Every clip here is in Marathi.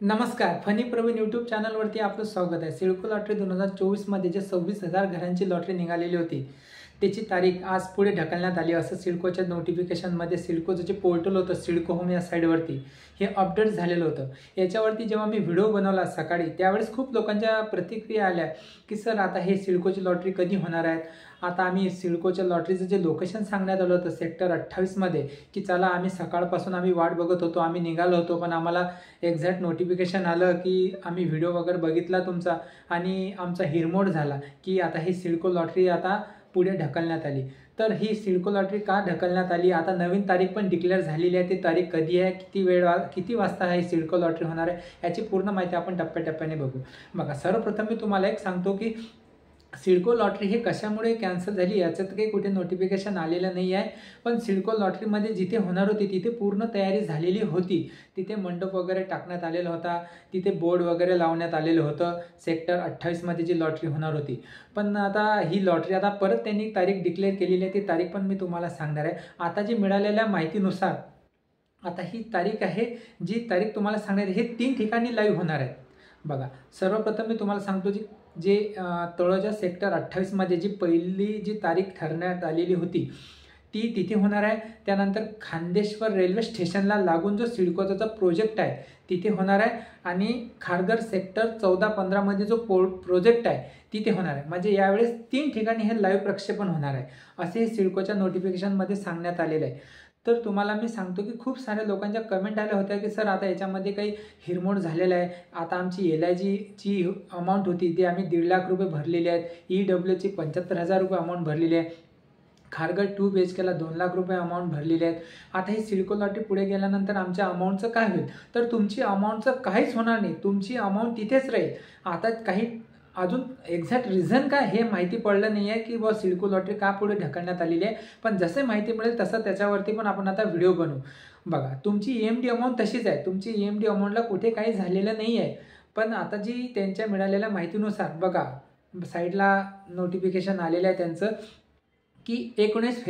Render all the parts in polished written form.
नमस्कार, फनी प्रवीण यूट्यूब चॅनलवरती आपलं स्वागत आहे। सिडको लॉटरी 2024 मध्ये जे 26,000 घरांची लॉटरी निघालेली होती त्याची तारीख आज पुढे ढकलण्यात आली असं सिडकोच्या नोटिफिकेशनमध्ये सिडकोचं जे पोर्टल होतं सिडको होम या साईडवरती हे अपडेट झालेलं होतं। याच्यावरती जेव्हा मी व्हिडिओ बनवला सकाळी त्यावेळेस खूप लोकांच्या प्रतिक्रिया आल्या की सर आता हे सिडकोची लॉटरी कधी होणार आहे। आता आम्ही सिडकोच्या लॉटरीचं जे लोकेशन सांगण्यात आलं होतं सेक्टर 28 मध्ये की चला आम्ही सकाळपासून आम्ही वाट बघत होतो, आम्ही निघालो होतो, पण आम्हाला एक्झॅक्ट नोटिफिकेशन आलं की आम्ही व्हिडिओ वगैरे बघितला तुमचा आणि आमचा हिरमोड झाला की आता ही सिडको लॉटरी आता पुढे ढकलण्यात आली। तर ही सिडको लॉटरी का ढकलण्यात आली, आता नवीन तारीख पण डिक्लेअर झालेली आहे। ती तारीख कधी आहे, किती वाजता ही सिडको लॉटरी होणार आहे याची पूर्ण माहिती आपण टप्प्याटप्प्याने बघू। बघा, सर्वप्रथम मी तुम्हाला एक सांगतो की सिडको लॉटरी हे कशामुळे कॅन्सल झाली याच्यात काही कुठे नोटिफिकेशन आलेलं नाही आहे, पण सिडको लॉटरीमध्ये जिथे होणार होती तिथे पूर्ण तयारी झालेली होती। तिथे मंडप वगैरे टाकण्यात आलेला होता, तिथे बोर्ड वगैरे लावण्यात आलेलं होतं सेक्टर 28 मध्ये जी लॉटरी होणार होती। पण आता ही लॉटरी आता परत त्यांनी तारीख डिक्लेअर केलेली आहे, ती तारीख पण मी तुम्हाला सांगणार आहे। आता जी मिळालेल्या माहितीनुसार आता ही तारीख आहे, जी तारीख तुम्हाला सांगणार आहे, हे 3 ठिकाणी लाईव्ह होणार आहे। बघा, सर्वप्रथम मी तुम्हाला सांगतो जे तळोजा सेक्टर 28 मध्ये जी पहिली जी तारीख ठरण्यात आलेली होती ती तिथे होणार आहे। त्यानंतर खांदेश्वर रेल्वे स्टेशनला लागून जो सिडकोचा प्रोजेक्ट आहे तिथे होणार आहे आणि खारघर सेक्टर 14-15 मध्ये जो प्रोजेक्ट आहे तिथे होणार आहे। म्हणजे यावेळेस 3 ठिकाणी हे लाईव्ह प्रक्षेपण होणार आहे असे सिडकोच्या नोटिफिकेशनमध्ये सांगण्यात आलेलं आहे। तर तुम्हाला मी सांगतो की खूप साऱ्या लोकांच्या कमेंट आल्या होत्या की सर आता याच्यामध्ये काही हिरमोड झालेला आहे। आता आमची LIGची अमाऊंट होती ती आम्ही 1.5 लाख रुपये भरलेले आहेत, EWची 75,000 रुपये अमाऊंट भरलेली आहे, खारघर 2 BHKला 2 लाख रुपये अमाऊंट भरलेले आहेत। आता ही सिडको लॉटरी पुढे गेल्यानंतर आमच्या अमाऊंटचं काय होईल, तर तुमची अमाऊंटचं काहीच होणार नाही, तुमची अमाऊंट तिथेच राहील। आता काही अजून एक्झॅक्ट रिझन काय हे माहिती पडलं नाही आहे की बा सिडको लॉटरी का पुढे ढकलण्यात आलेली आहे, पण जसे माहिती मिळेल तसं त्याच्यावरती पण आपण आता व्हिडिओ बनवू। बघा, तुमची EMD अमाऊंट तशीच आहे, तुमची EMD अमाऊंटला कुठे काही झालेलं नाही आहे। पण आता जी त्यांच्या मिळालेल्या माहितीनुसार बघा साईडला नोटिफिकेशन आलेलं आहे त्यांचं की 19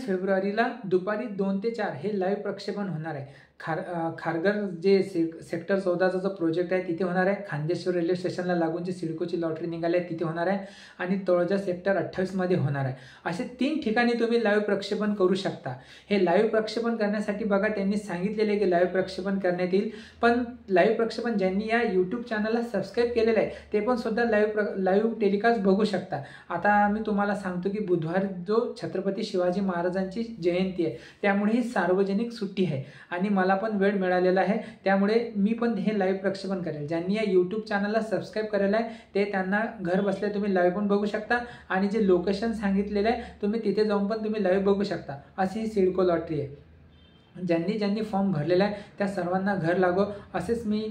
फेब्रुवारीला दुपारी 2 ते 4 हे लाईव्ह प्रक्षेपण होणार आहे। खारघर जे सेक्टर 14चा जो प्रोजेक्ट आहे तिथे होणार आहे, खांदेश्वर रेल्वे स्टेशनला लागून जी सिडकोची लॉटरी निघाली आहे तिथे होणार आहे आणि तळोजा सेक्टर 28 मध्ये होणार आहे। असे 3 ठिकाणी तुम्ही लाईव्ह प्रक्षेपण करू शकता। हे लाईव्ह प्रक्षेपण करण्यासाठी बघा त्यांनी सांगितलेले की लाईव्ह प्रक्षेपण करण्यात येईल, पण लाईव्ह प्रक्षेपण ज्यांनी या यूट्यूब चॅनलला सबस्क्राईब केलेलं आहे ते पण सुद्धा लाईव्ह टेलिकास्ट बघू शकता। आता मी तुम्हाला सांगतो की बुधवार जो छत्रपती शिवाजी महाराजांची जयंती आहे त्यामुळे ही सार्वजनिक सुट्टी आहे आणि मला पण वेळ मिळालेला आहे, त्यामुळे मी पण हे लाईव्ह प्रक्षेपण करेल। ज्यांनी या यूट्यूब चॅनलला सबस्क्राईब केलेलं आहे ते त्यांना घर बसल्या तुम्ही लाईव्ह पण बघू शकता आणि जे लोकेशन सांगितलेलं आहे तुम्ही तिथे जाऊन पण तुम्ही लाईव्ह बघू शकता। अशी ही सिडको लॉटरी आहे। ज्यांनी फॉर्म भरलेला आहे त्या सर्वांना घर लागो असेच मी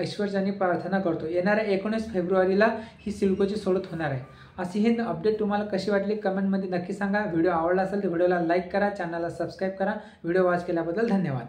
ईश्वरचरणी प्रार्थना करतो। येणाऱ्या 19 फेब्रुवारीला ही सिडकोची सोडत होणार आहे। अशी ही अपडेट तुम्हाला कशी वाटली कमेंटमध्ये नक्की सांगा। व्हिडिओ आवडला असेल तर व्हिडिओला लाईक करा, चॅनलला सबस्क्राईब करा। व्हिडिओ वॉच केल्याबद्दल धन्यवाद।